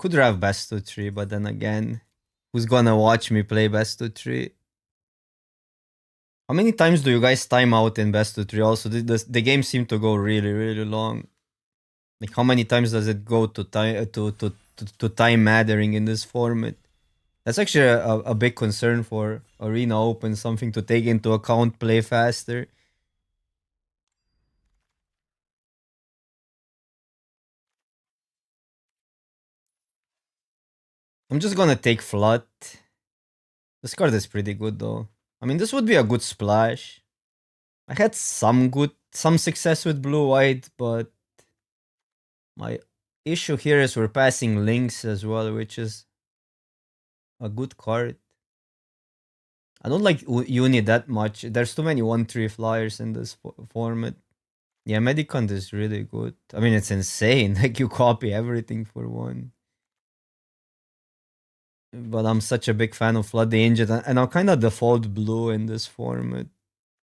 Could have best of 3, but then again, who's gonna watch me play best of 3? How many times do you guys time out in best of 3? Also, the game seemed to go really, really long. Like, how many times does it go to time to time mattering in this format? That's actually a big concern for Arena Open, something to take into account, play faster. I'm just gonna take Flood. This card is pretty good though. I mean, this would be a good splash. I had some success with blue white, but my issue here is we're passing links as well, which is a good card. I don't like Uni that much. There's too many 1-3 flyers in this format. Yeah, Medicant is really good. I mean, it's insane. Like, you copy everything for one. But I'm such a big fan of Flood the Ancient, and I'll kind of default blue in this format.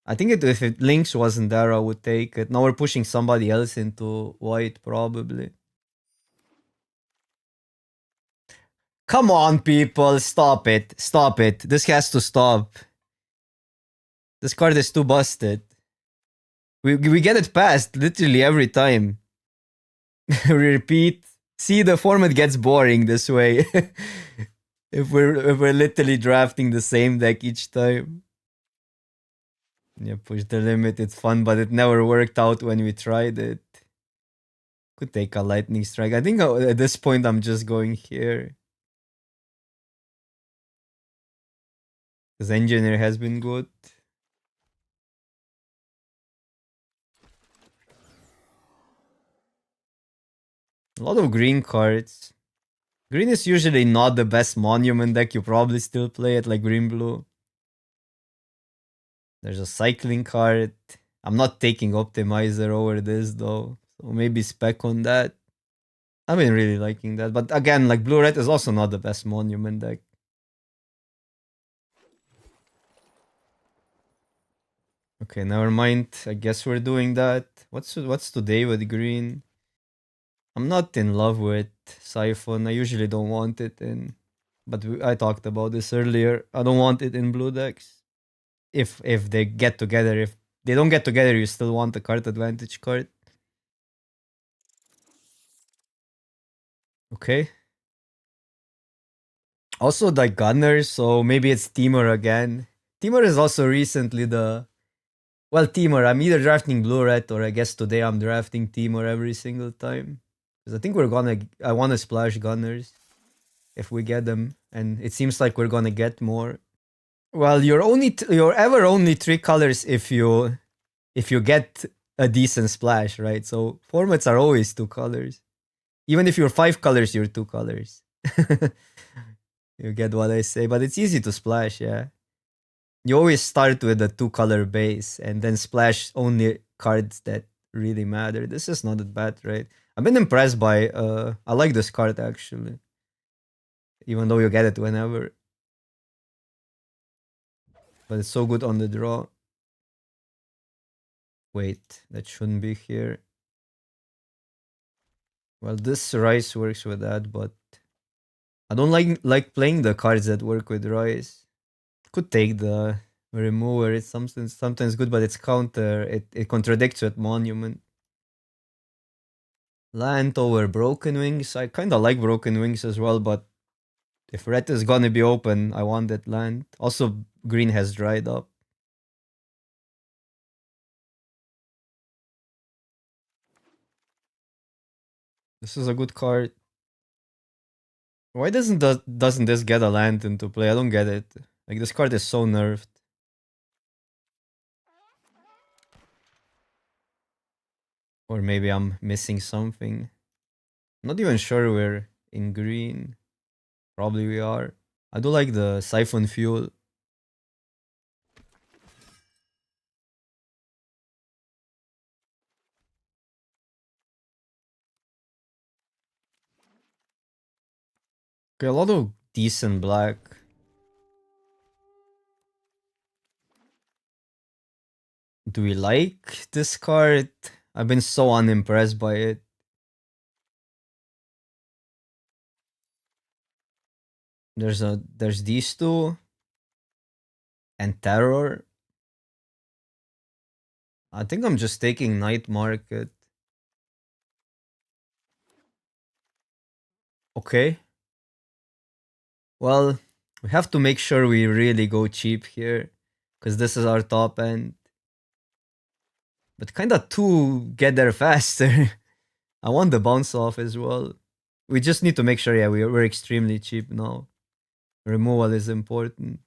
I think if it links wasn't there, I would take it. Now we're pushing somebody else into white, probably. Come on, people, stop it. Stop it. This has to stop. This card is too busted. We get it passed literally every time. Repeat. See, the format gets boring this way. if we're literally drafting the same deck each time. Yeah, push the limit. It's fun, but it never worked out when we tried it. Could take a lightning strike. I think at this point I'm just going here. Because engineer has been good. A lot of green cards. Green is usually not the best monument deck. You probably still play it like green blue. There's a cycling card. I'm not taking optimizer over this though. So maybe spec on that. I've been really liking that. But again, like blue red is also not the best monument deck. Okay, never mind. I guess we're doing that. What's today with green? I'm not in love with Siphon. I usually don't want it in, but I talked about this earlier. I don't want it in blue decks. If they get together, if they don't get together, you still want the card advantage card. Okay. Also, the Gunners, so maybe it's Timur again. Timur is also recently the well, Timur. I'm either drafting blue red or I guess today I'm drafting Timur every single time. Because I think I want to splash Gunners if we get them, and it seems like we're gonna get more. Well, you're ever only 3 colors if you get a decent splash, right? So formats are always 2 colors. Even if you're 5 colors, you're 2 colors. You get what I say, but it's easy to splash, yeah. You always start with a 2 color base and then splash only cards that really matter. This is not that bad, right? I've been impressed by I like this card actually. Even though you get it whenever. But it's so good on the draw. Wait, that shouldn't be here. Well, this Rice works with that, but I don't like playing the cards that work with Rice. Could take the remover. It's sometimes good, but it's counter. It contradicts with Monument. Land over Broken Wings. I kind of like Broken Wings as well, but if red is gonna be open, I want that land. Also, green has dried up. This is a good card. Why doesn't this get a land into play? I don't get it. Like, this card is so nerfed. Or maybe I'm missing something. I'm not even sure we're in green. Probably we are. I do like the Siphon Fuel. Okay, a lot of decent black. Do we like this card? I've been so unimpressed by it. There's these two and terror. I think I'm just taking night market. Okay. Well, we have to make sure we really go cheap here, because this is our top end. But kind of to get there faster. I want the bounce off as well. We just need to make sure, yeah, we're extremely cheap now. Removal is important.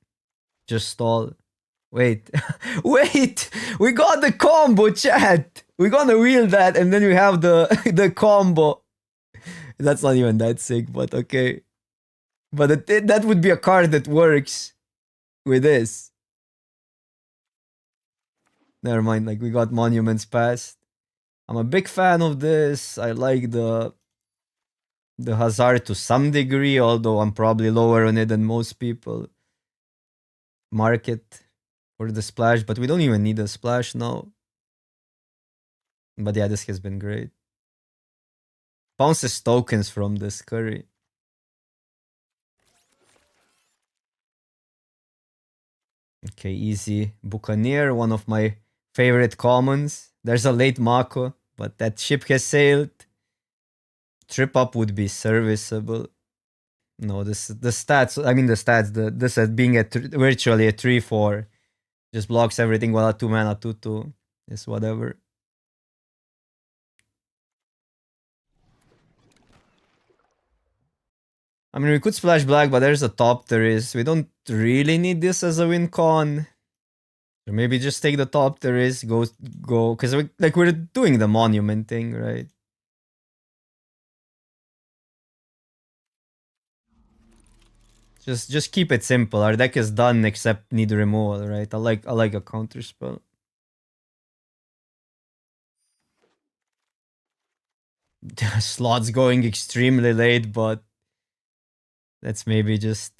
Just stall. Wait. Wait! We got the combo, chat! We're gonna wheel that and then we have the the combo. That's not even that sick, but okay. But that would be a card that works with this. Never mind, like we got Monuments passed. I'm a big fan of this. I like the hazard to some degree, although I'm probably lower on it than most people. Market for the splash, but we don't even need a splash now. But yeah, this has been great. Bounces tokens from this curry. Okay, easy. Buccaneer, one of my favorite commons. There's a late Mako, but that ship has sailed. Trip up would be serviceable. No, this the stats. I mean the stats. This as being virtually a 3/4 just blocks everything. While a 2 mana 2/2 is whatever. I mean, we could splash black, but there's a top there is. We don't really need this as a win con. Or maybe just take the top there is. Go, because we're doing the monument thing, right? Just keep it simple. Our deck is done except need removal, right? I like a counter spell. Slots going extremely late, but that's maybe just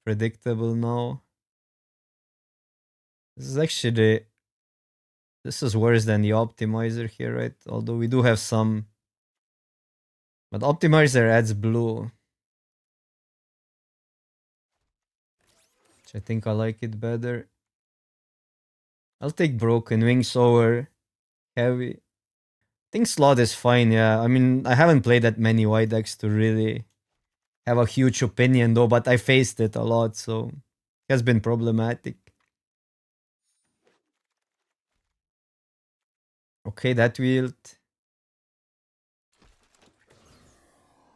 predictable now. This is worse than the optimizer here, right? Although we do have some, but optimizer adds blue, which I think I like it better. I'll take Broken Wings over Heavy. I think slot is fine, yeah. I mean, I haven't played that many white decks to really have a huge opinion though, but I faced it a lot, so it has been problematic. Okay, that wheeled.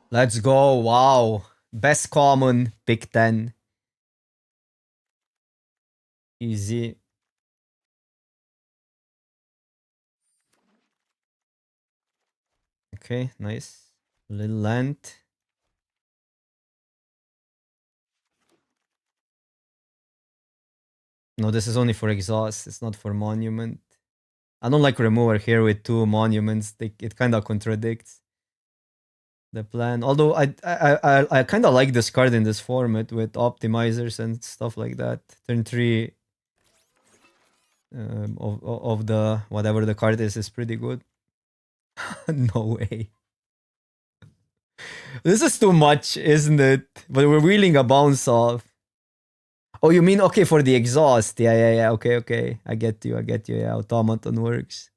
Let's go. Wow. Best common, pick 10. Easy. Okay, nice. Little land. No, this is only for exhaust. It's not for monument. I don't like remover here with 2 monuments. It kind of contradicts the plan. Although I kind of like this card in this format with optimizers and stuff like that. Turn 3 of the whatever the card is pretty good. No way. This is too much, isn't it? But we're wheeling a bounce off. Oh, you mean okay for the exhaust? Yeah. Okay. I get you. Yeah, automaton works.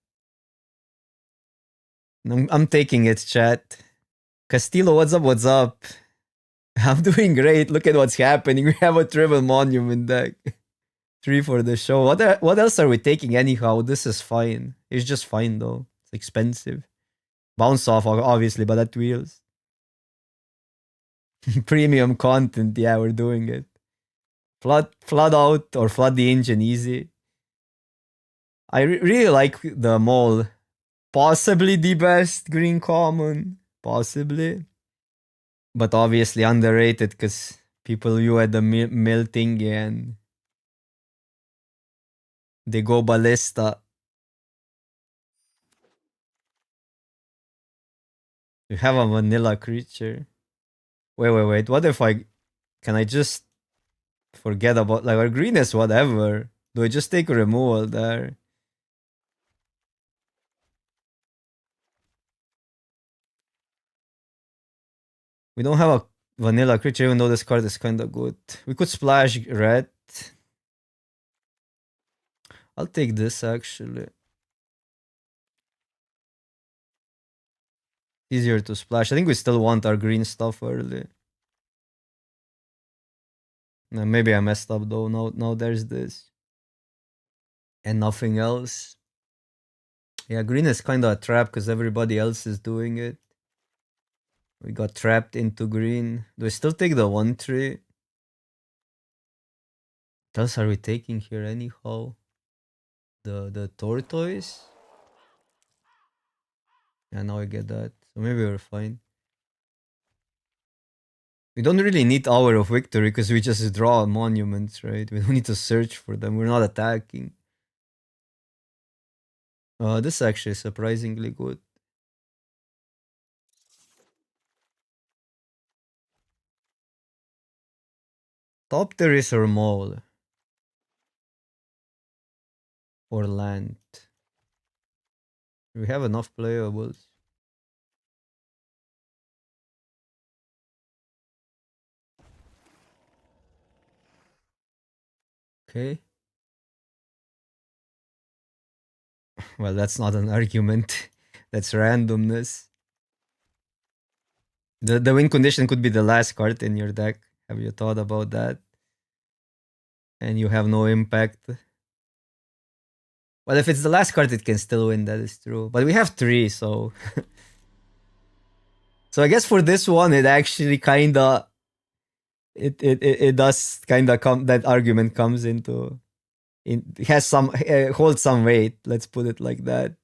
I'm taking it, chat. Castillo, what's up? I'm doing great. Look at what's happening. We have a triple monument deck. 3 for the show. What else are we taking anyhow? This is fine. It's just fine though. It's expensive. Bounce off, obviously, but that wheels. Premium content. Yeah, we're doing it. Flood out or flood the engine easy. I really like the mole. Possibly the best green common. Possibly. But obviously underrated because people view at the melting and they go ballista. You have a vanilla creature. Wait. What if can I just forget about like our green is whatever? Do I just take a removal there? We don't have a vanilla creature, even though this card is kind of good. We could splash red. I'll take this actually. Easier to splash. I think we still want our green stuff early. Maybe I messed up though. Now there's this. And nothing else. Yeah, green is kind of a trap because everybody else is doing it. We got trapped into green. Do we still take the 1-3? What else are we taking here anyhow? The tortoise? Yeah, now I get that. So maybe we're fine. We don't really need Hour of Victory because we just draw monuments, right? We don't need to search for them. We're not attacking. This is actually surprisingly good. Top terrace or mall? Or land? We have enough playables. Okay. Well, that's not an argument. That's randomness. The win condition could be the last card in your deck. Have you thought about that? And you have no impact. Well, if it's the last card, it can still win. That is true. But we have 3, so so I guess for this one, it actually kinda it does kinda come, that argument comes into, it has some holds some weight. Let's put it like that.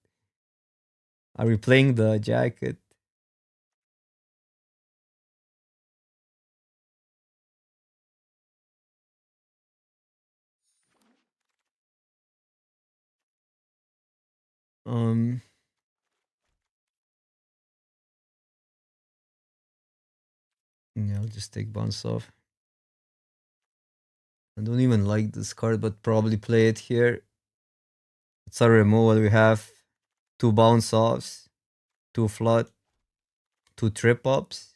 Are we playing the jacket? Um, yeah, I'll just take bounce off. I don't even like this card, but probably play it here. It's a removal. We have 2 bounce offs, 2 flood, 2 trip ups.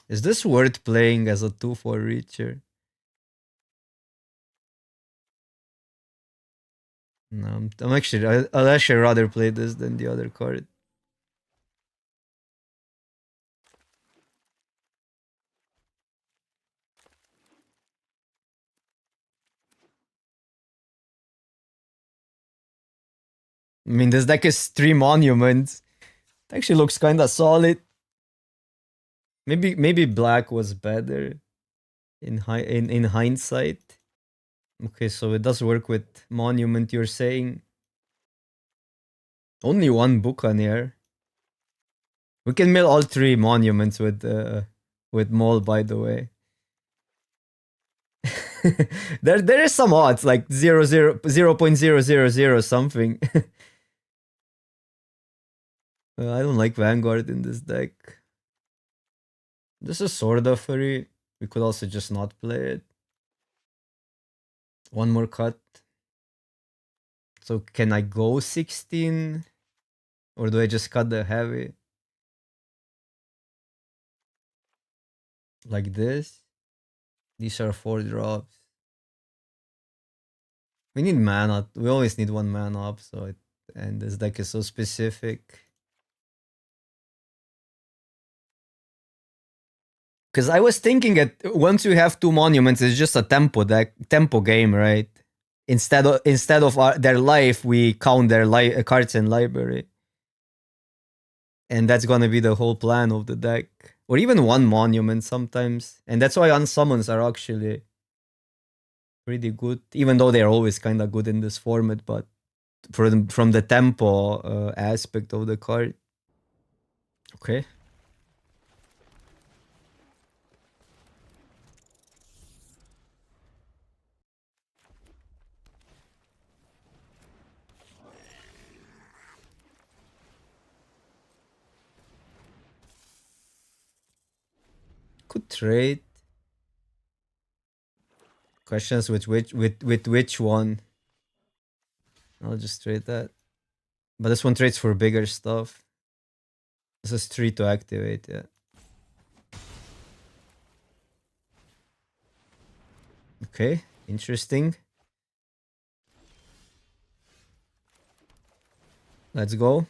Is this worth playing as a 2-4 reacher? No, I'm actually, I'll actually rather play this than the other card. I mean, this deck is 3 monuments. It actually looks kind of solid. Maybe black was better in hindsight. Okay, so it does work with monument. You're saying only 1 Buccaneer. We can mill all 3 monuments with Mole, by the way. there is some odds, like 0.000 something. I don't like Vanguard in this deck. This is sort of free. We could also just not play it. 1 more cut. So can I go 16? Or do I just cut the heavy? Like this? These are 4 drops. We need mana. We always need 1 mana up, so and this deck is so specific. Because I was thinking that once you have 2 monuments, it's just a tempo game, right? Instead of their life, we count their cards in library, and that's gonna be the whole plan of the deck. Or even 1 monument sometimes, and that's why unsummons are actually pretty good, even though they're always kind of good in this format. But from the tempo aspect of the card, okay. Could trade. Questions with which one? I'll just trade that. But this one trades for bigger stuff. This is 3 to activate, yeah. Okay, interesting. Let's go.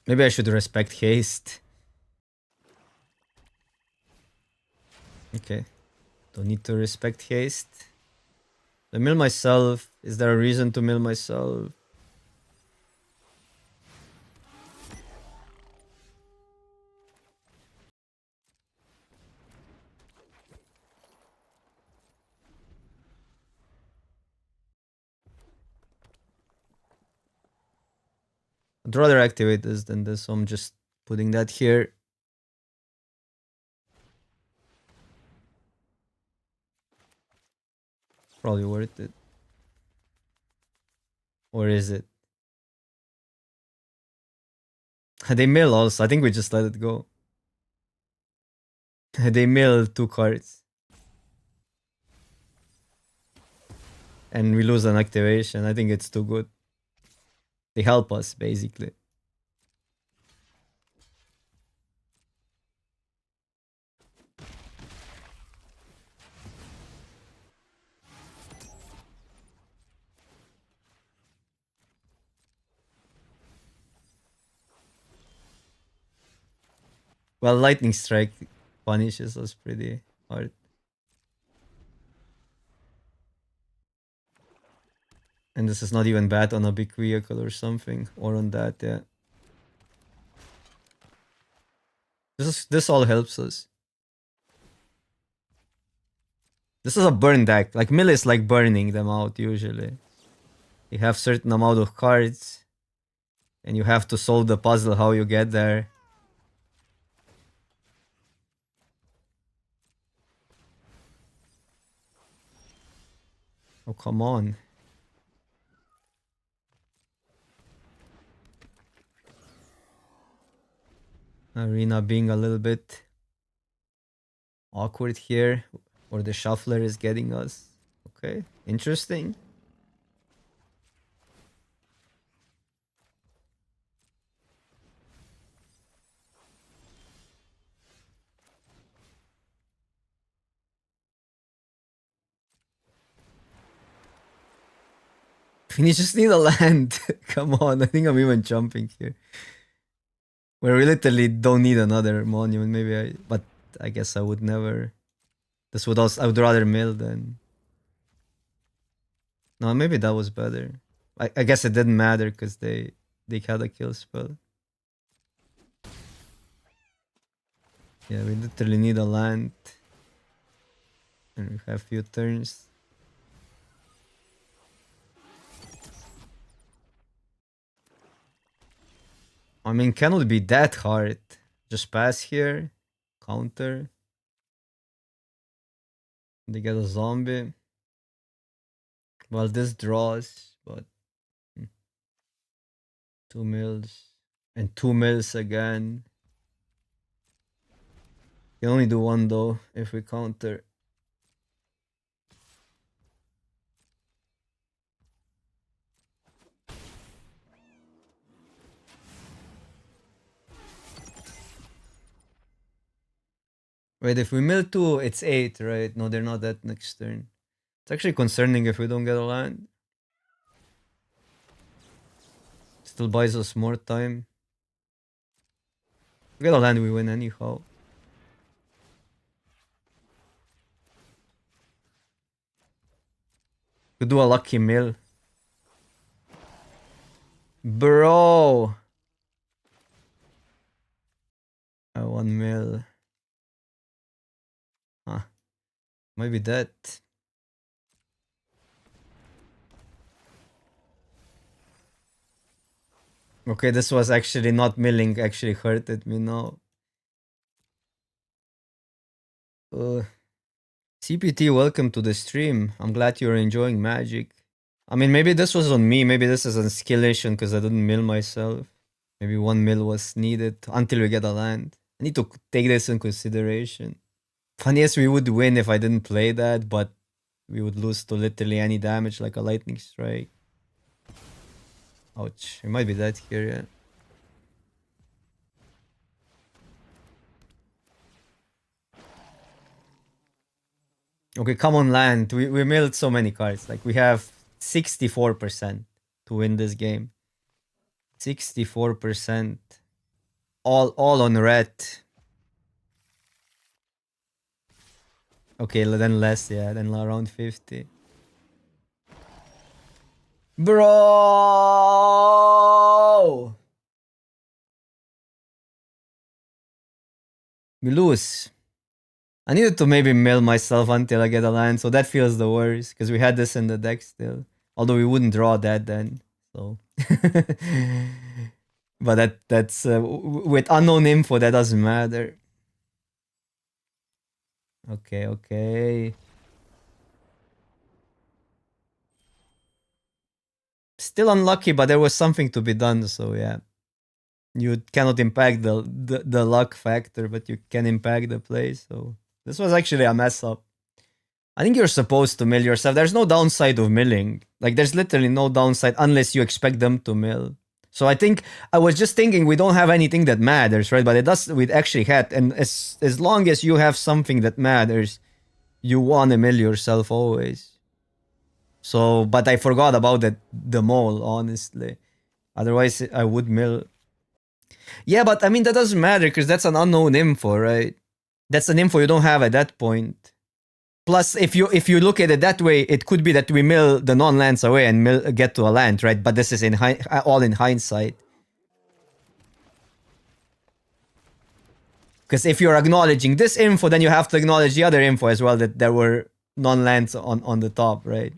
Maybe I should respect haste. Okay. Don't need to respect haste. I mill myself. Is there a reason to mill myself? I'd rather activate this than this, so I'm just putting that here. Probably worth it. Or is it? They mill also. I think we just let it go. They mill 2 cards. And we lose an activation. I think it's too good. They help us, basically. Well, Lightning Strike punishes us pretty hard. And this is not even bad on a big vehicle or something. Or on that, yeah. This all helps us. This is a burn deck. Like, mill is like burning them out, usually. You have certain amount of cards. And you have to solve the puzzle how you get there. Oh, come on. Arena being a little bit awkward here. Or the shuffler is getting us. Okay, interesting. We just need a land. Come on, I think I'm even jumping here. Where we literally don't need another monument. But I guess I would never. This would also, I would rather mill than. No, maybe that was better. I guess it didn't matter because they had a kill spell. Yeah, we literally need a land. And we have few turns. I mean, cannot be that hard. Just pass here. Counter. They get a zombie. Well, this draws, but 2 mills. And 2 mills again. Can only do 1 though if we counter. Wait, if we mill 2, it's 8, right? No, they're not that next turn. It's actually concerning if we don't get a land. Still buys us more time. If we get a land, we win anyhow. Could do a lucky mill. Bro! 1 mil. Huh. Maybe that. Okay, this was actually not milling, actually hurted me now. CPT, welcome to the stream. I'm glad you're enjoying Magic. I mean, maybe this was on me. Maybe this is a skill issue because I didn't mill myself. Maybe 1 mil was needed until we get a land. I need to take this in consideration. Funniest, we would win if I didn't play that, but we would lose to literally any damage like a lightning strike. Ouch. It might be dead here, yeah. Okay, come on land. We milled so many cards. Like we have 64% to win this game. 64%. All on red. Okay, then less, yeah, then around 50. Bro! We lose. I needed to maybe mill myself until I get a land, so that feels the worst, because we had this in the deck still. Although we wouldn't draw that then, so... But that's... with unknown info, that doesn't matter. Okay, okay. Still unlucky, but there was something to be done, so yeah. You cannot impact the luck factor, but you can impact the play, so... This was actually a mess up. I think you're supposed to mill yourself. There's no downside of milling. Like, there's literally no downside unless you expect them to mill. So I think, I was just thinking we don't have anything that matters, right? But it does, we actually had. And as long as you have something that matters, you want to mill yourself always. So, but I forgot about the mole, honestly. Otherwise, I would mill. Yeah, but I mean, that doesn't matter because that's an unknown info, right? That's an info you don't have at that point. Plus, if you look at it that way, it could be that we mill the non-lands away and get to a land, right? But this is all in hindsight. Because if you're acknowledging this info, then you have to acknowledge the other info as well, that there were non-lands on the top, right?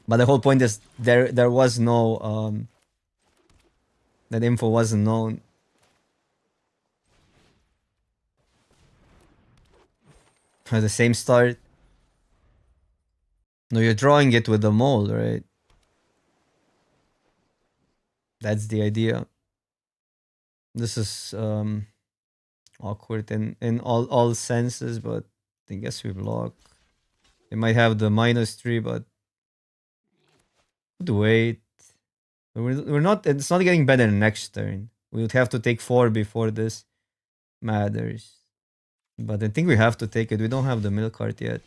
But the whole point is there was no... that info wasn't known. The same start. No, you're drawing it with the mole, right? That's the idea. This is awkward in all senses, but I guess we block. They might have the -3, but wait. We're not. It's not getting better next turn. We would have to take 4 before this matters. But I think we have to take it. We don't have the mill card yet.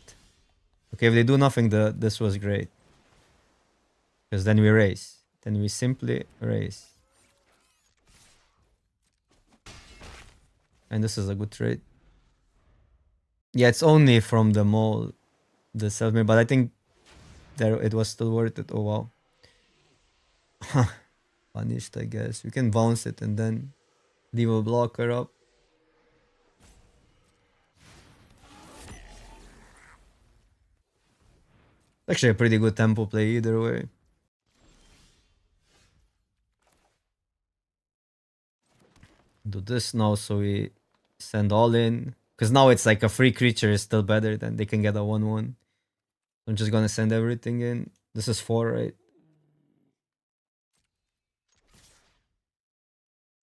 Okay, if they do nothing, this was great. Because then we raise. Then we simply raise. And this is a good trade. Yeah, it's only from the mole, the self-made, but I think it was still worth it. Oh wow. Punished, I guess. We can bounce it and then leave a blocker up. Actually a pretty good tempo play either way. Do this now so we send all in. Because now it's like a free creature is still better than they can get a 1/1. I'm just gonna send everything in. This is 4, right?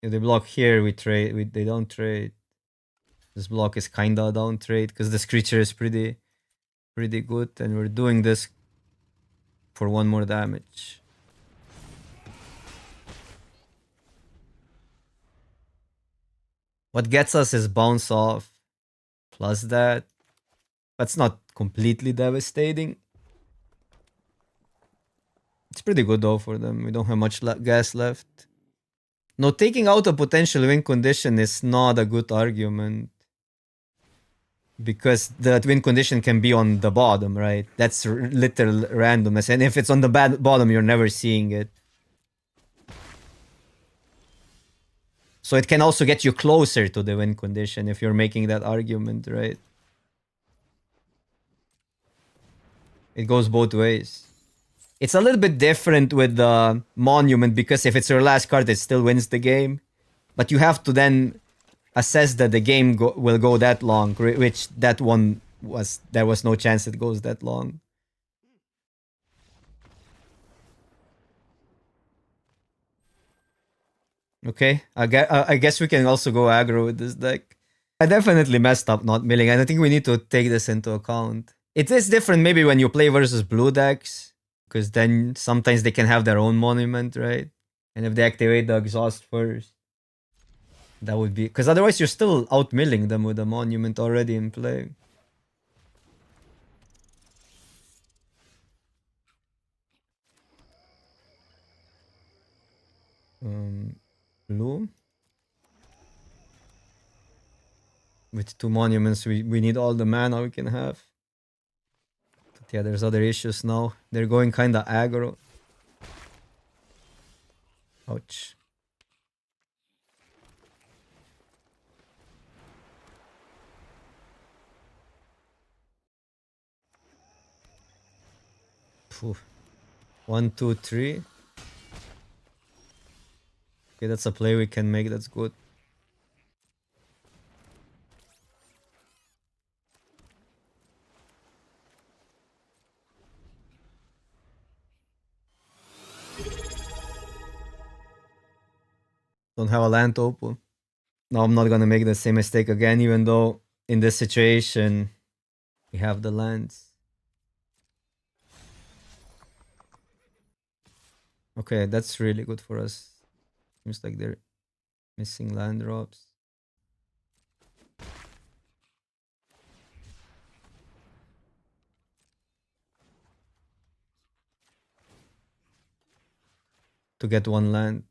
If they block here, we trade. They don't trade. This block is kinda down trade because this creature is pretty good, and we're doing this for 1 more damage. What gets us is bounce off plus that. That's not completely devastating. It's pretty good though for them. We don't have much gas left. No, taking out a potential win condition is not a good argument. Because that win condition can be on the bottom, right? That's literal randomness. And if it's on the bottom, you're never seeing it. So it can also get you closer to the win condition if you're making that argument, right? It goes both ways. It's a little bit different with the Monument because if it's your last card, it still wins the game. But you have to then assess that the game will go that long, which that one was... There was no chance it goes that long. Okay, I guess we can also go aggro with this deck. I definitely messed up not milling, and I think we need to take this into account. It is different maybe when you play versus blue decks, because then sometimes they can have their own monument, right? And if they activate the exhaust first, that would be... Because otherwise you're still outmilling them with a monument already in play. Blue. With 2 monuments, we need all the mana we can have. But yeah, there's other issues now. They're going kinda aggro. Ouch. Phew. 1, 2, 3. Okay, that's a play we can make, that's good. Don't have a land open. Now I'm not gonna make the same mistake again, even though in this situation we have the lands. Okay, that's really good for us. Seems like they're missing land drops. To get 1 land.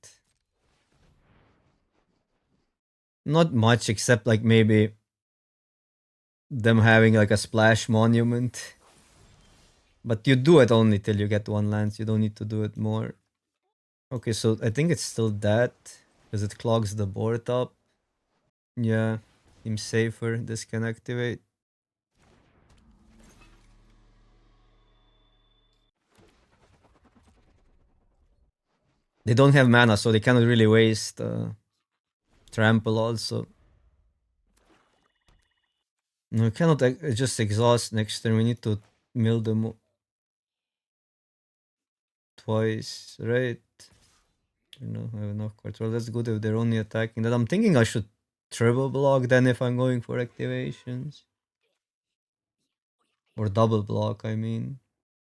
Not much, except like maybe them having like a splash monument. But you do it only till you get 1 land, so you don't need to do it more. Okay, so I think it's still that, because it clogs the board up. Yeah, seems safer. This can activate. They don't have mana, so they cannot really waste trample also. No, we cannot just exhaust next turn. We need to mill them twice, right? No, I have enough cards. Well, that's good if they're only attacking that. I'm thinking I should triple block then if I'm going for activations. Or double block, I mean.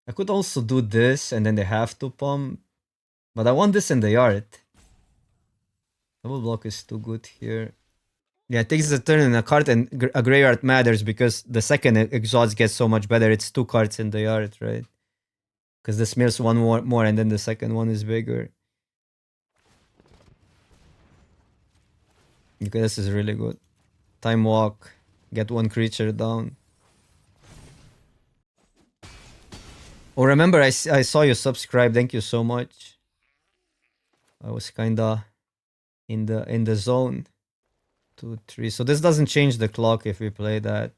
I could also do this and then they have to pump. But I want this in the yard. Double block is too good here. Yeah, it takes a turn in a card and a graveyard matters because the second exhaust gets so much better. It's 2 cards in the yard, right? Because this mills 1 more and then the second one is bigger. Okay, this is really good. Time walk. Get 1 creature down. Oh, remember I saw you subscribe. Thank you so much. I was kinda in the zone. 2, 3. So this doesn't change the clock if we play that.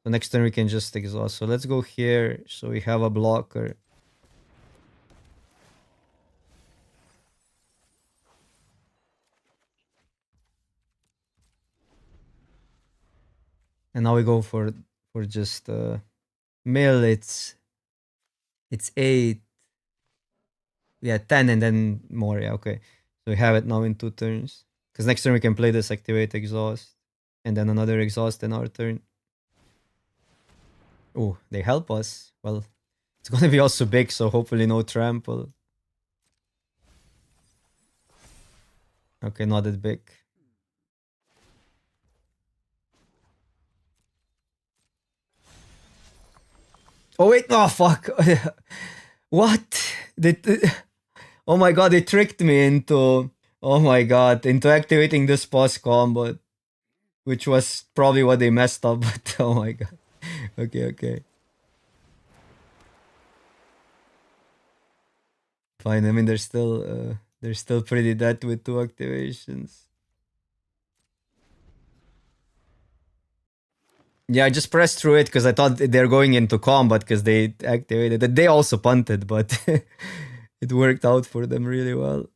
So next turn we can just exhaust. So let's go here. So we have a blocker. And now we go for just mill. It's 8. Yeah, 10 and then more. Yeah, okay. So we have it now in 2 turns. Because next turn we can play this activate exhaust. And then another exhaust in our turn. Oh, they help us. Well, it's gonna be also big, so hopefully no trample. Okay, not that big. Oh wait, no, fuck. What? Oh my god, they tricked me into... Oh my god, into activating this pause combo. Which was probably what they messed up, but oh my god. Okay. Fine, I mean they're still pretty dead with 2 activations. Yeah, I just pressed through it because I thought they're going into combat because they activated it. They also punted, but it worked out for them really well.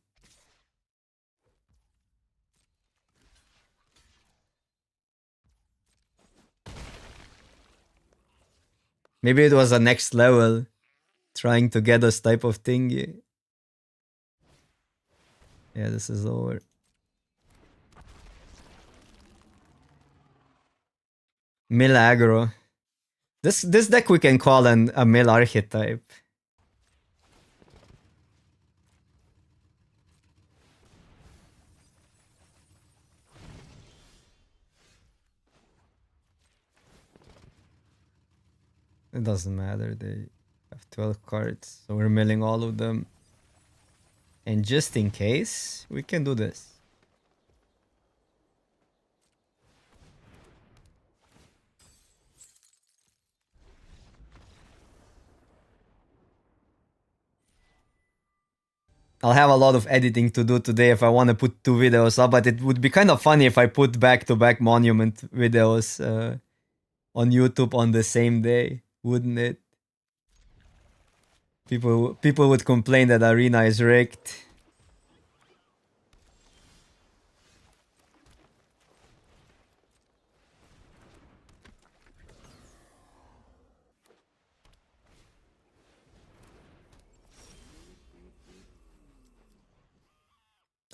Maybe it was a next level trying to get us type of thingy. Yeah, this is over. Mill aggro. This deck we can call a mill archetype. It doesn't matter. They have 12 cards, so we're milling all of them. And just in case, we can do this. I'll have a lot of editing to do today if I want to put 2 videos up, but it would be kind of funny if I put back-to-back monument videos on YouTube on the same day, wouldn't it? People would complain that Arena is rigged.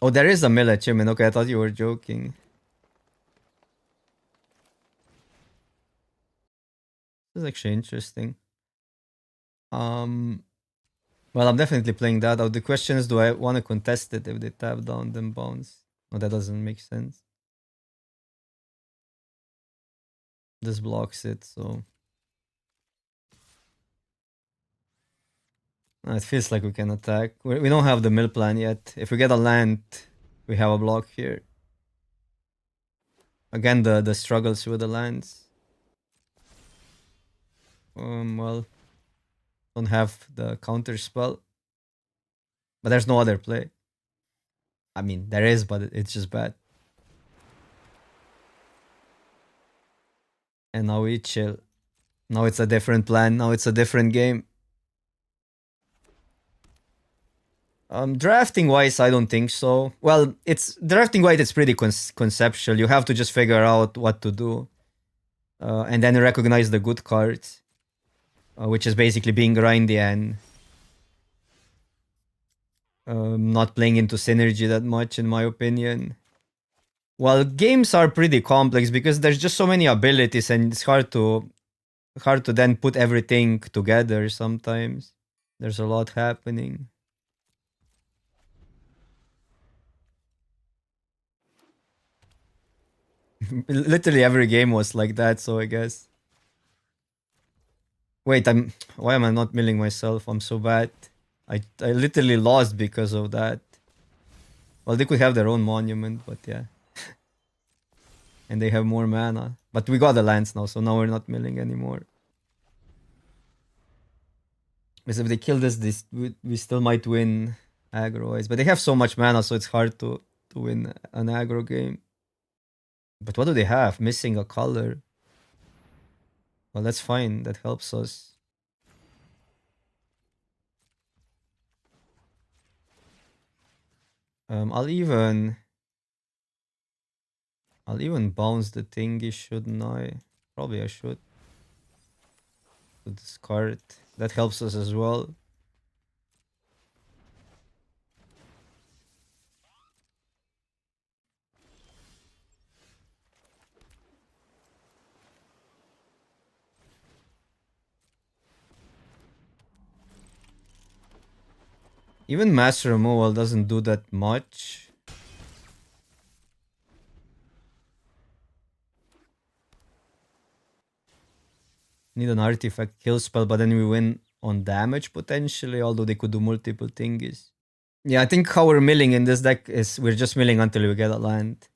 Oh, there is a mill achievement. Okay, I thought you were joking. This is actually interesting. Well, I'm definitely playing that out. The question is, do I want to contest it if they tap down then bounce? No, that doesn't make sense. This blocks it, so it feels like we can attack. We don't have the mill plan yet. If we get a land, we have a block here. Again, the struggles with the lands. Well, don't have the counter spell, but there's no other play. I mean, there is, but it's just bad. And now we chill. Now it's a different plan. Now it's a different game. Drafting wise, I don't think so. Well, it's drafting wise, it's pretty conceptual. You have to just figure out what to do, and then recognize the good cards, which is basically being grindy and not playing into synergy that much, in my opinion. Well, games are pretty complex because there's just so many abilities, and it's hard to then put everything together. Sometimes there's a lot happening. Literally every game was like that, so I guess. Wait, why am I not milling myself? I'm so bad. I literally lost because of that. Well, they could have their own monument, but yeah. And they have more mana. But we got the lands now, so now we're not milling anymore. Because if they kill this we still might win aggro-wise. But they have so much mana, so it's hard to win an aggro game. But what do they have? Missing a color. Well, that's fine. That helps us. I'll even bounce the thingy, shouldn't I? Probably I should. To discard. That helps us as well. Even mass removal doesn't do that much. Need an artifact kill spell, but then we win on damage potentially, although they could do multiple thingies. Yeah, I think how we're milling in this deck is we're just milling until we get a land.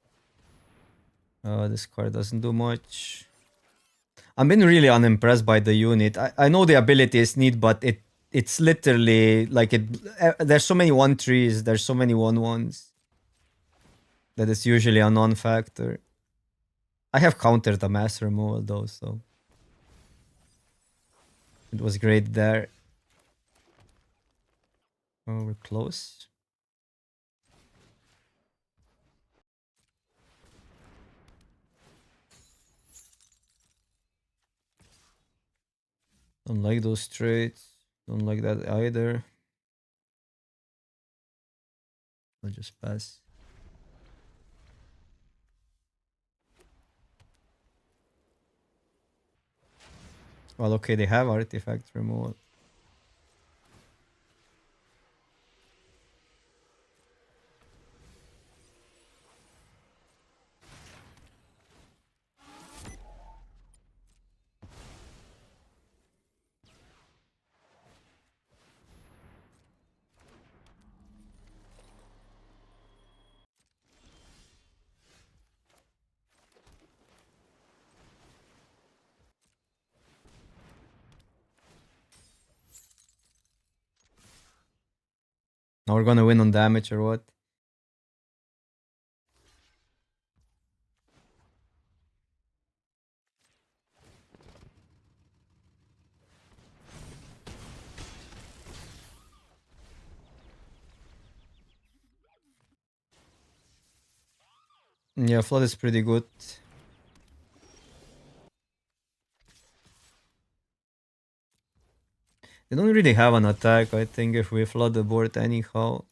This card doesn't do much. I've been really unimpressed by the unit. I know the ability is neat, but it's literally like there's so many 1/3s, there's so many 1/1s that it's usually a non-factor. I have countered the mass removal though, so it was great there. Oh, we're close. Don't like those traits. Don't like that either. I'll just pass. Well, okay, they have artifact removal. Now we're gonna win on damage or what? Yeah, flood is pretty good. They don't really have an attack, I think, if we flood the board anyhow.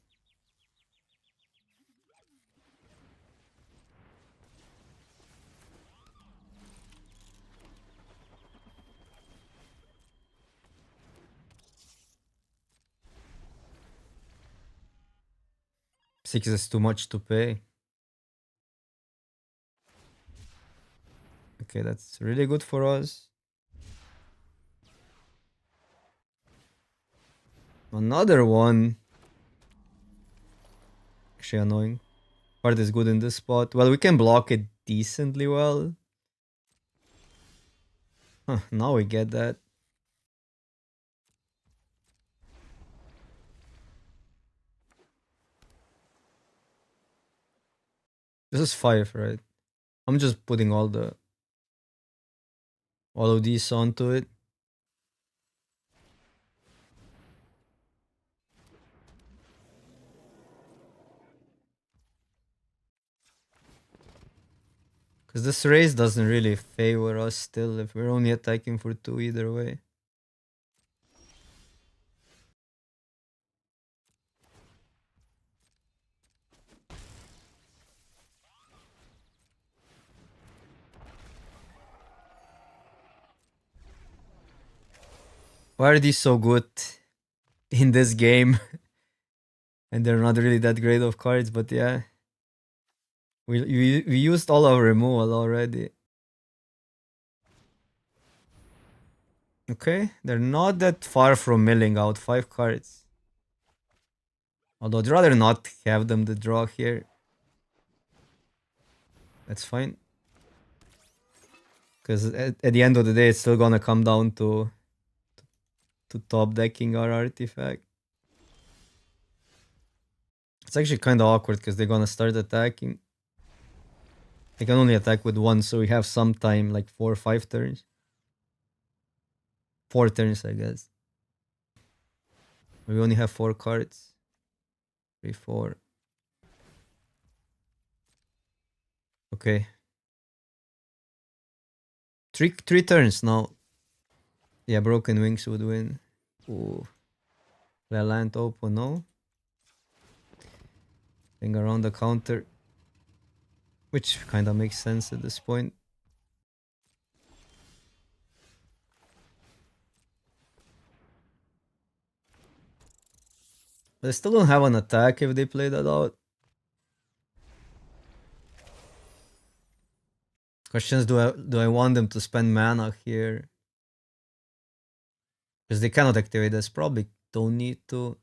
Six is too much to pay. Okay, that's really good for us. Another one. Actually annoying. Card is good in this spot. Well, we can block it decently well. Huh, now we get that. This is 5, right? I'm just putting all of these onto it. Because this race doesn't really favor us still if we're only attacking for 2 either way. Why are these so good in this game? And they're not really that great of cards, but yeah. We used all our removal already. Okay, they're not that far from milling out 5 cards. Although I'd rather not have them to draw here. That's fine. Because at the end of the day, it's still gonna come down to top decking our artifact. It's actually kind of awkward because they're gonna start attacking. They can only attack with one, so we have some time, like 4 or 5 turns. 4 turns, I guess. We only have 4 cards. 3, 4. Okay. Three turns now. Yeah, Broken Wings would win. Ooh. Land open, no? Thing around the counter. Which kind of makes sense at this point. They still don't have an attack if they play that out. Questions, do I want them to spend mana here? Because they cannot activate this. Probably don't need to.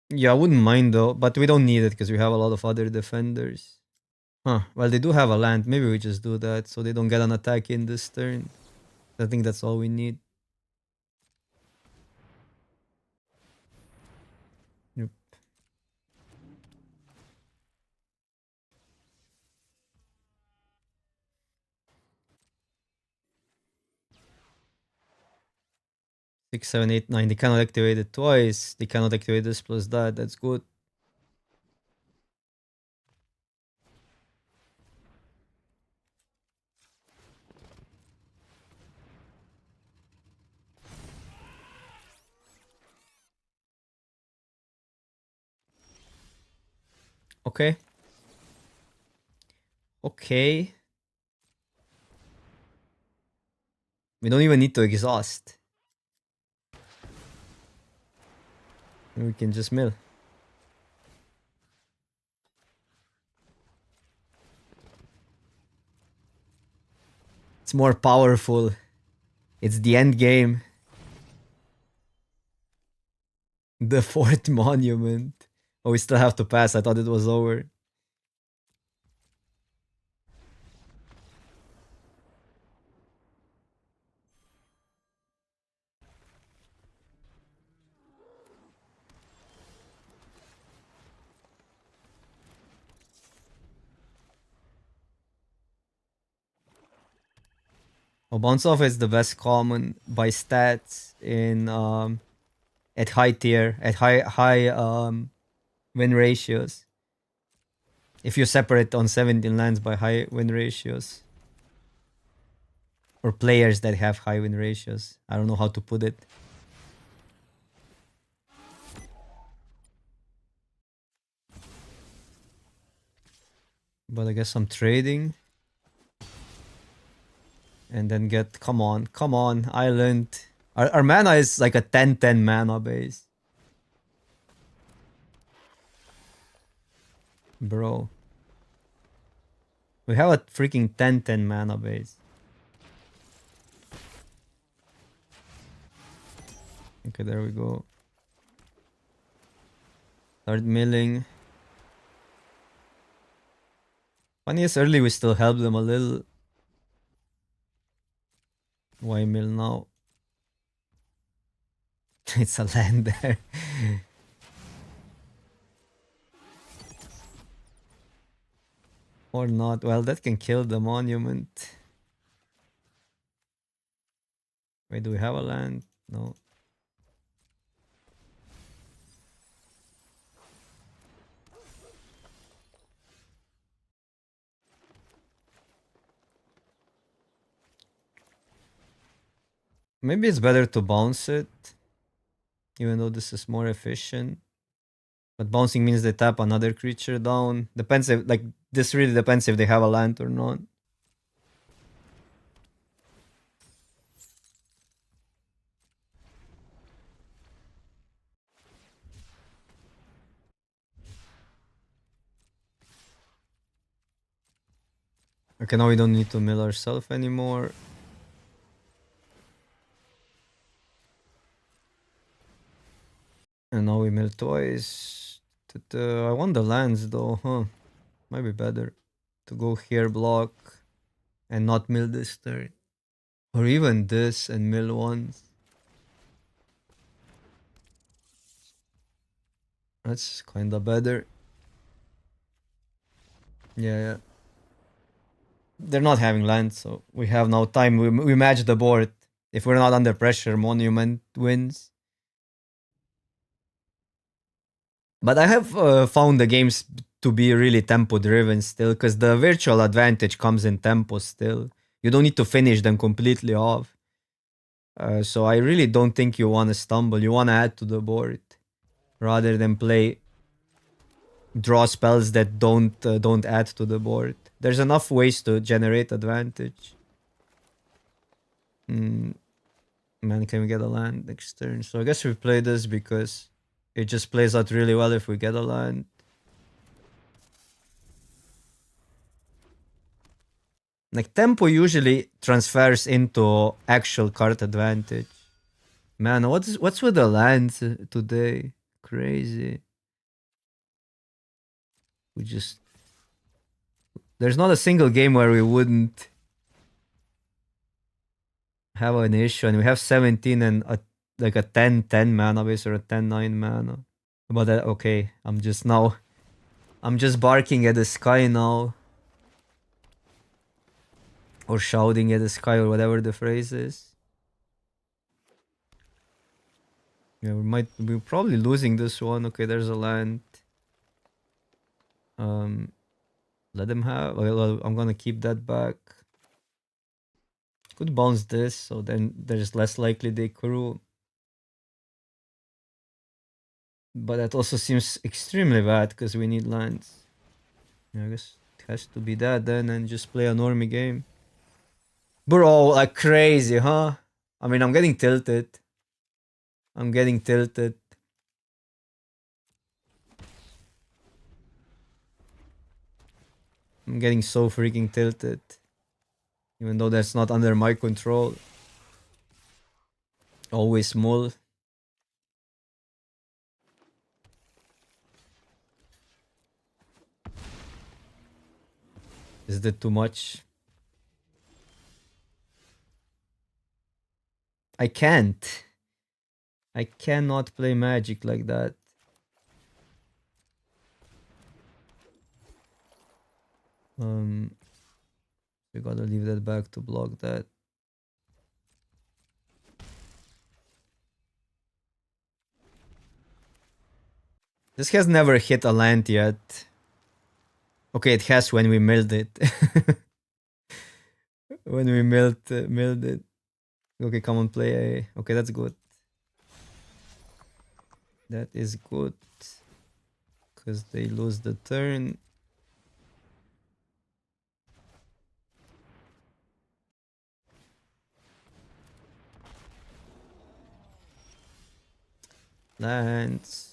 Yeah, I wouldn't mind though, but we don't need it because we have a lot of other defenders. Huh, well they do have a land. Maybe we just do that so they don't get an attack in this turn. I think that's all we need. Yep. Six, seven, eight, nine. They cannot activate it twice. They cannot activate this plus that. That's good. Okay. Okay. We don't even need to exhaust. We can just mill. It's more powerful. It's the end game. The fourth monument. Oh, we still have to pass. I thought it was over. Oh, Bounce Off is the best common by stats in at high tier, at high win ratios. If you separate on 17 lands by high win ratios. Or players that have high win ratios. I don't know how to put it. But I guess I'm trading. And then get, come on, Island. Our mana is like a 10-10 mana base. Bro. We have a freaking 10-10 mana base. Okay, there we go. Start milling. Funny is early we still help them a little. Why mill now? It's a land there. Or not. Well, that can kill the monument. Wait, do we have a land? No. Maybe it's better to bounce it. Even though this is more efficient. But bouncing means they tap another creature down. Depends if, like, this really depends if they have a land or not. Okay, now we don't need to mill ourselves anymore. And now we mill twice. I want the lands though, huh? Might be better to go here, block, and not mill this turn. Or even this and mill once. That's kinda better. Yeah. They're not having land, so we have now time. We match the board. If we're not under pressure, Monument wins. But I have found the games to be really tempo driven still, because the virtual advantage comes in tempo still. You don't need to finish them completely off. So I really don't think you want to stumble. You want to add to the board rather than play draw spells that don't add to the board. There's enough ways to generate advantage. Man, can we get a land next turn? So I guess we play this because it just plays out really well if we get a land. Like tempo usually transfers into actual card advantage. Man, what's with the lands today? Crazy. We just there's not a single game where we wouldn't have an issue, and we have 17 and like a 10-10 mana base or a 10-9 mana. But okay, I'm just barking at the sky now. Or shouting at the sky or whatever the phrase is. Yeah, we're probably losing this one. Okay, there's a land. Let them have. Well, I'm gonna keep that back. Could bounce this, so then there's less likely they crew. But that also seems extremely bad because we need lands. Yeah, I guess it has to be that then, and just play a normie game. Bro, like crazy, huh? I mean, I'm getting tilted. I'm getting tilted. I'm getting so freaking tilted. Even though that's not under my control. Always small. Is that too much? I can't. I cannot play Magic like that. We gotta leave that back to block that. This has never hit a land yet. Okay, it has when we milled it. When we milled it. Okay, come on, play A. Okay, that's good. That is good. Because they lose the turn. Lands.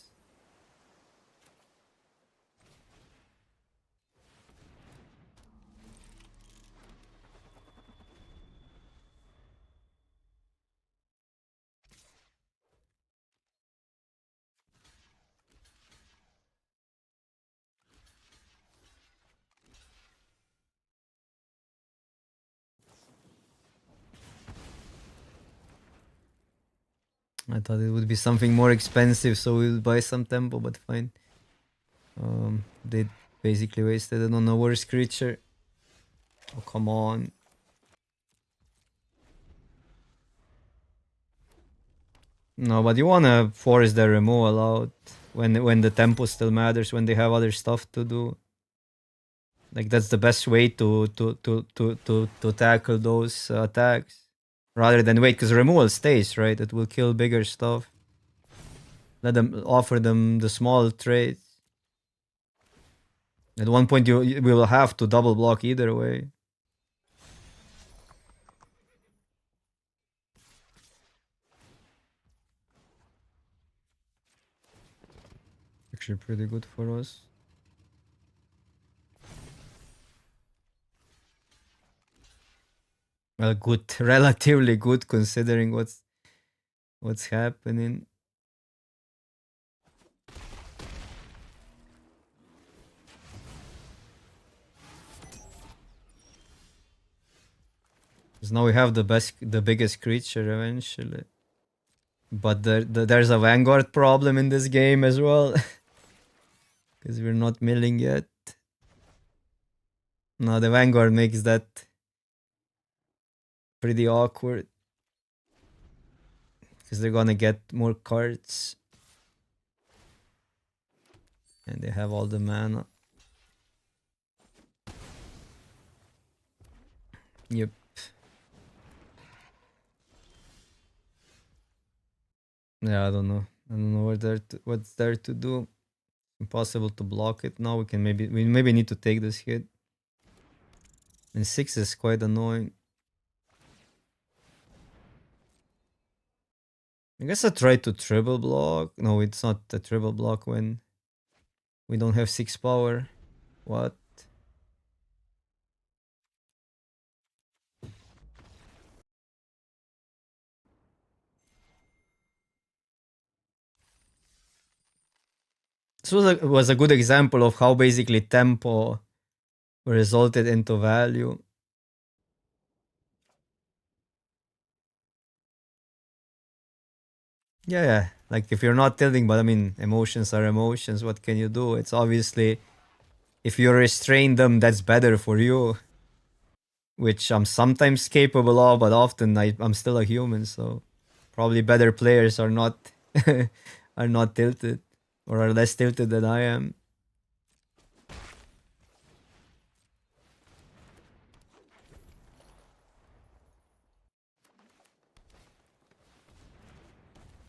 I thought it would be something more expensive, so we'll buy some tempo, but fine. They basically wasted it on a worse creature. Oh, come on. No, but you wanna force their removal out when the tempo still matters, when they have other stuff to do. Like that's the best way to tackle those attacks, rather than wait, because removal stays, right? It will kill bigger stuff. Let them offer them the small trades. At one point, we will have to double block either way. Actually, pretty good for us. Well, good, relatively good considering what's happening. Because now we have the biggest creature eventually. But there's a Vanguard problem in this game as well. Because we're not milling yet. No, the Vanguard makes that pretty awkward. Because they're gonna get more cards. And they have all the mana. Yep. Yeah, I don't know. I don't know what's there to do. Impossible to block it. Now we maybe need to take this hit. And 6 is quite annoying. I guess I tried to triple block. No, it's not a triple block when we don't have 6 power. What? This was a good example of how basically tempo resulted into value. Yeah. Like if you're not tilting, but I mean, emotions are emotions. What can you do? It's obviously, if you restrain them, that's better for you. Which I'm sometimes capable of, but often I'm still a human, so probably better players are not are not tilted or are less tilted than I am.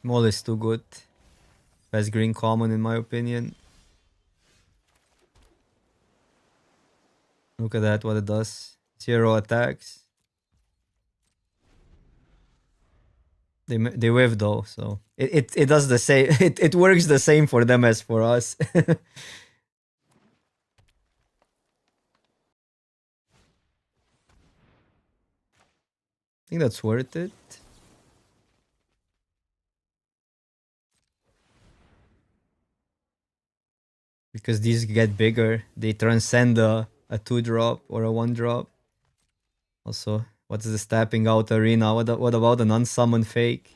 Maul is too good. Best green common in my opinion. Look at that, what it does. 0 attacks. They whiff though, so it does the same. It works the same for them as for us. I think that's worth it. Because these get bigger. They transcend a 2-drop or a 1-drop. Also, what's this tapping out arena? What about an unsummoned fake?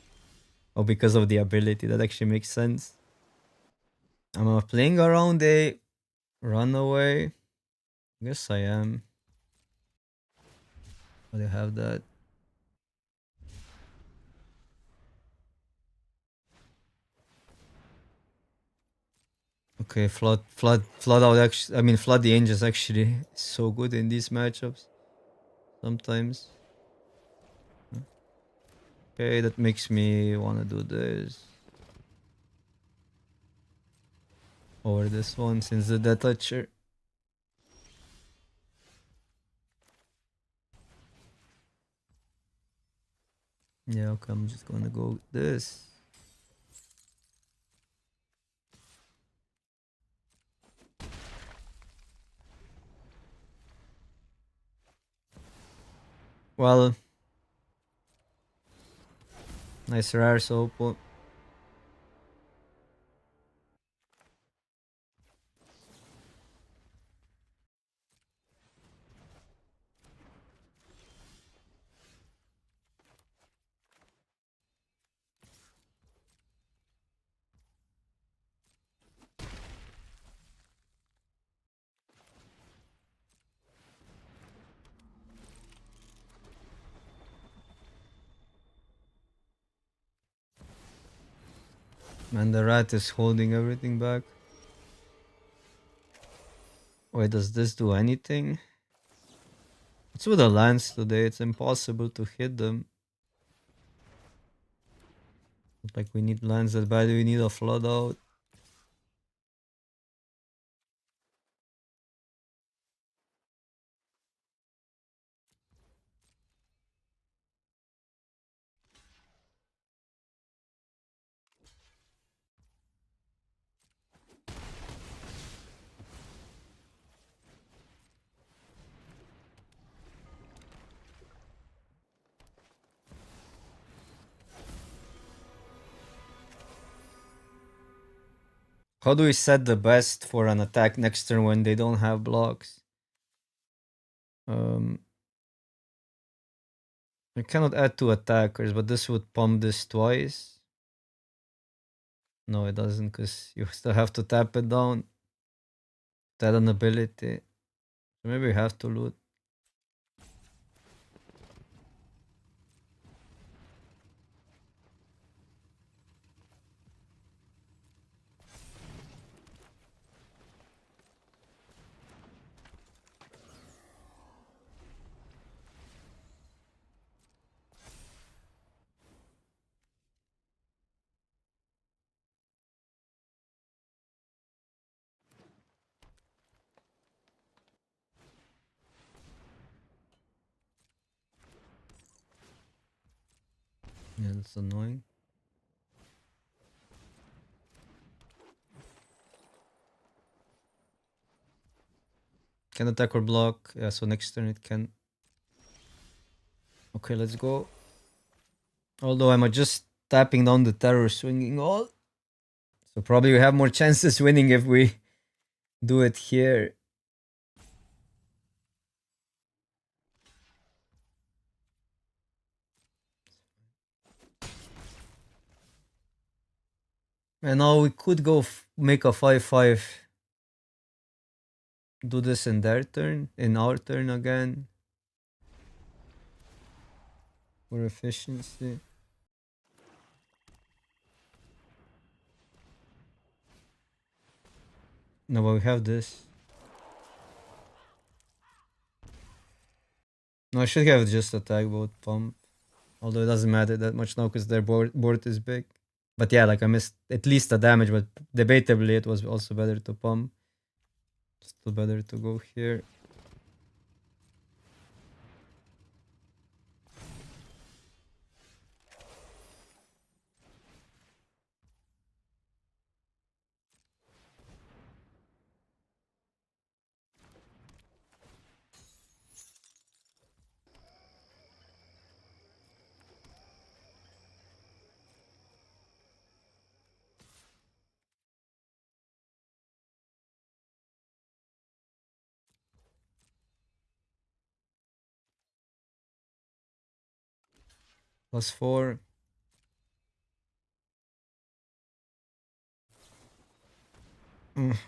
Oh, because of the ability. That actually makes sense. I'm playing around a runaway. I guess I am. But I have that. Okay, flood out. Actually, I mean, flood the angels actually is so good in these matchups. Sometimes. Okay, that makes me wanna do this over this one since the death toucher. Yeah, okay, I'm just gonna go with this. Well, nice rare soap. Man, the rat is holding everything back. Wait, does this do anything? It's with the lance today. It's impossible to hit them. Like we need lance that bad. We need a flood out. How do we set the best for an attack next turn when they don't have blocks? I cannot add two attackers, but this would pump this twice. No, it doesn't, because you still have to tap it down. That an ability. So maybe we have to loot. Yeah, that's annoying. Can attack or block. Yeah, so next turn it can. Okay, let's go. Although I'm just tapping down the terror swinging all. So probably we have more chances winning if we do it here. And now we could go make a 5-5. Do this in their turn, in our turn again. For efficiency. No, but we have this. No, I should have just attack both pump. Although it doesn't matter that much now because their board is big. But yeah, like I missed at least the damage, but debatably it was also better to pump. Still better to go here. +4.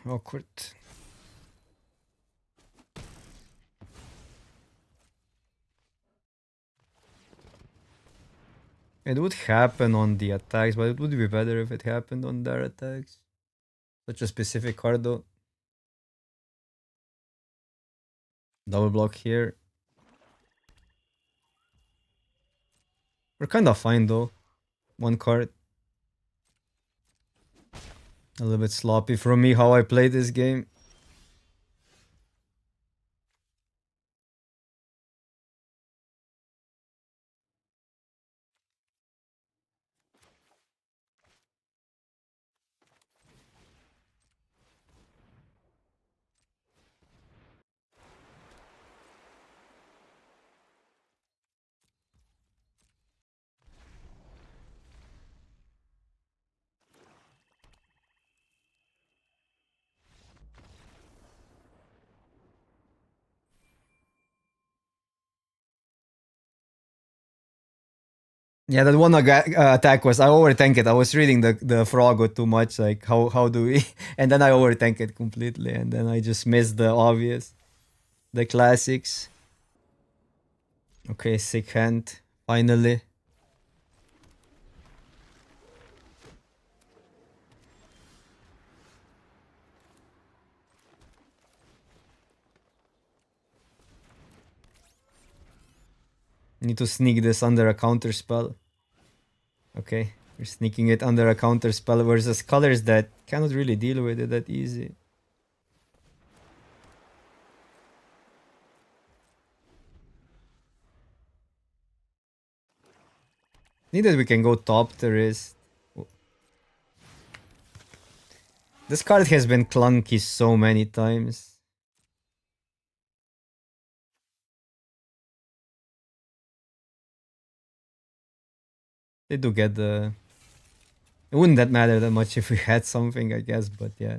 Awkward. It would happen on the attacks, but it would be better if it happened on their attacks. Such a specific card though. Double block here. We're kind of fine though. One card. A little bit sloppy from me how I play this game. Yeah, that one attack was I overtank it. I was reading the Frogo too much. Like how do we? And then I overtank it completely, and then I just missed the obvious, the classics. Okay, sick hand. Finally. Need to sneak this under a counter spell. Okay, we're sneaking it under a counter spell versus colors that cannot really deal with it that easy. Needed we can go top the wrist. This card has been clunky so many times. They do get the... It wouldn't that matter that much if we had something, I guess, but yeah.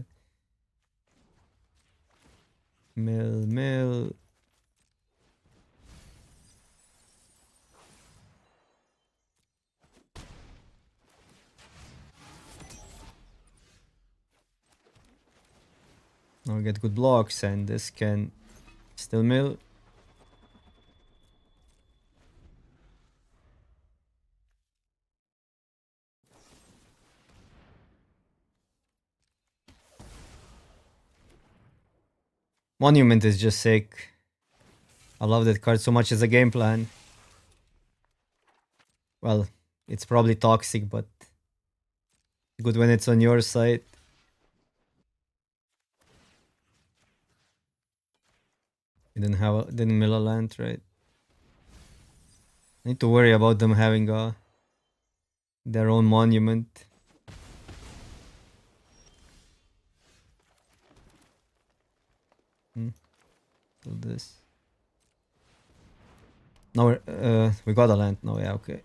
Mill. Now we get good blocks, and this can still mill. Monument is just sick. I love that card so much as a game plan. Well, it's probably toxic, but good when it's on your side. You didn't mill a land, right? Need to worry about them having their own monument. Do this. No, we got a land now. Yeah, okay.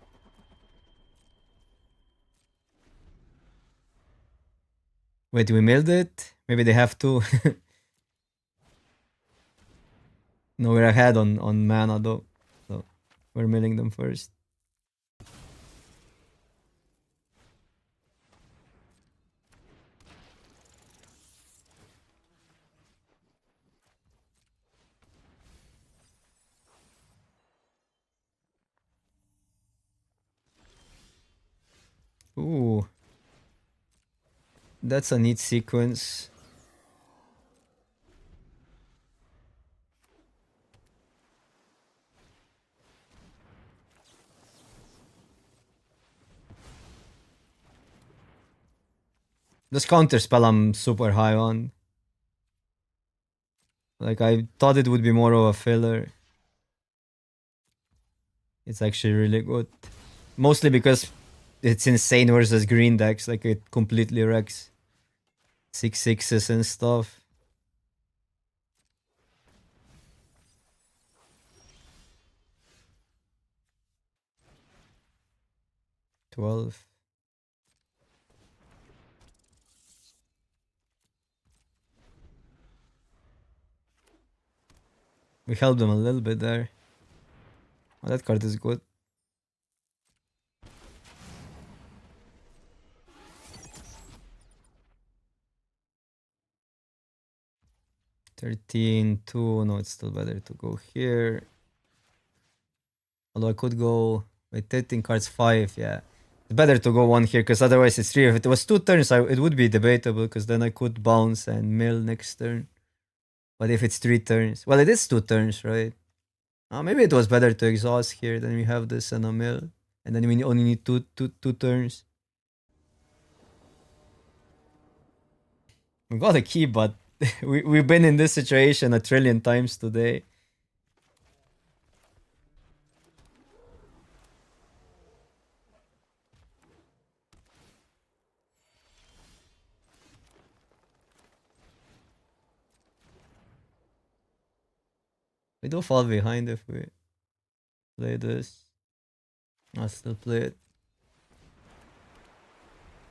Wait, we milled it? Maybe they have to. No, we're ahead on mana though, so we're milling them first. Ooh, that's a neat sequence. This counter spell I'm super high on. Like I thought it would be more of a filler. It's actually really good. Mostly because it's insane versus green decks. Like it completely wrecks 6/6s and stuff. $12. We helped them a little bit there. Oh, that card is good. $13-2. No, it's still better to go here. Although I could go with 13 cards 5, yeah. It's better to go one here, because otherwise it's three. If it was 2 turns, it would be debatable, because then I could bounce and mill next turn. But if it's 3 turns, well, it is 2 turns, right? Maybe it was better to exhaust here. Then we have this and a mill, and then we only need two turns. We got a key, but we've been in this situation a trillion times today. We do fall behind if we play this. I'll still play it.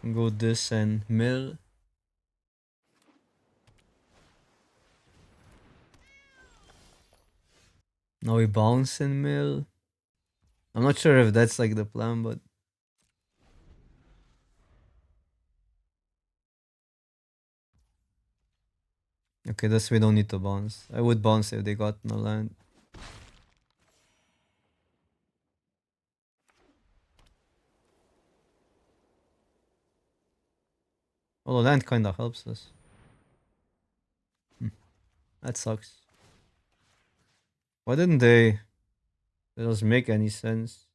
Go this and mill. Now we bounce and mill. I'm not sure if that's like the plan, but okay, this we don't need to bounce. I would bounce if they got no land. Although land kinda helps us. That sucks. Why didn't they? It doesn't make any sense.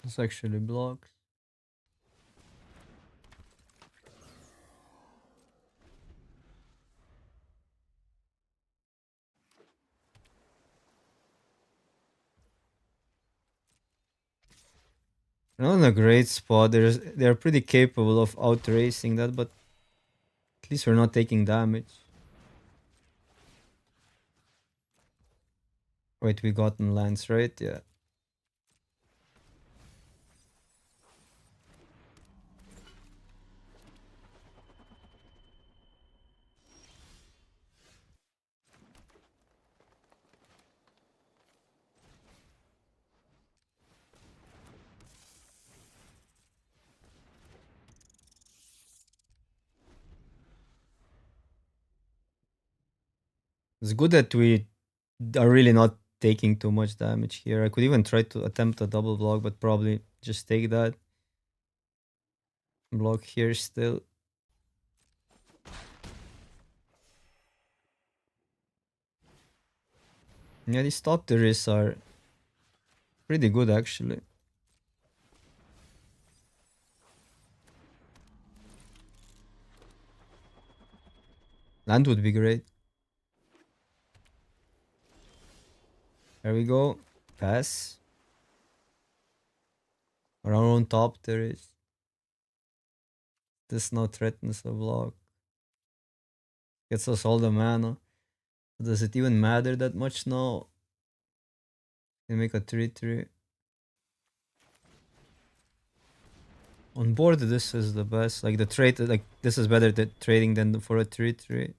This actually blocks. They're not in a great spot. They're pretty capable of outracing that, but at least we're not taking damage. Wait, we gotten lands, right? Yeah. It's good that we are really not taking too much damage here. I could even try to attempt a double block, but probably just take that. Block here still. Yeah, these top tiers are pretty good actually. Land would be great. There we go. Pass. Our own top tiers. This now threatens a block. Gets us all the mana. Does it even matter that much now? They make a 3-3. On board, this is the best. Like the trade, like this is better than trading than for a 3-3.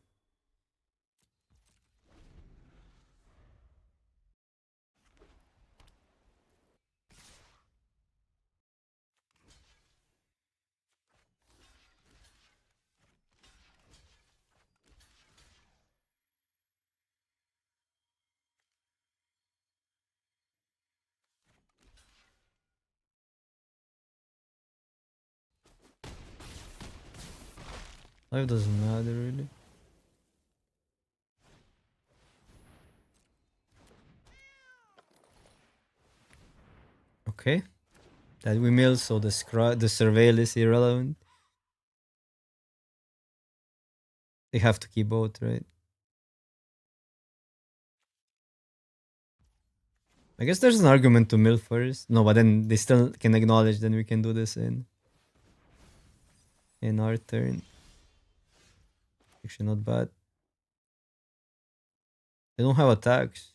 Life doesn't matter really. Okay. That we mill, so the surveil is irrelevant. They have to keep both, right? I guess there's an argument to mill first. No, but then they still can acknowledge, then we can do this in our turn. Actually not bad. They don't have attacks.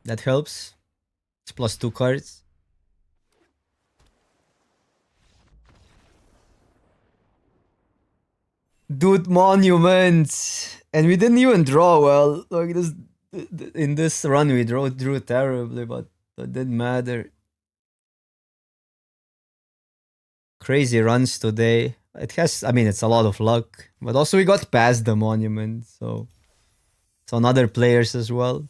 That helps. It's plus 2 cards. Dude, monuments! And we didn't even draw well. Like this, in this run, we drew terribly, but it didn't matter. Crazy runs today. It has, I mean, it's a lot of luck, but also we got past the monument, so it's on other players as well.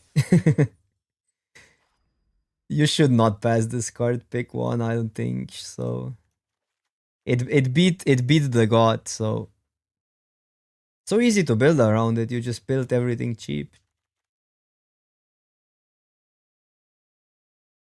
You should not pass this card. Pick one, I don't think so. It beat the god, so easy to build around it. You just built everything cheap.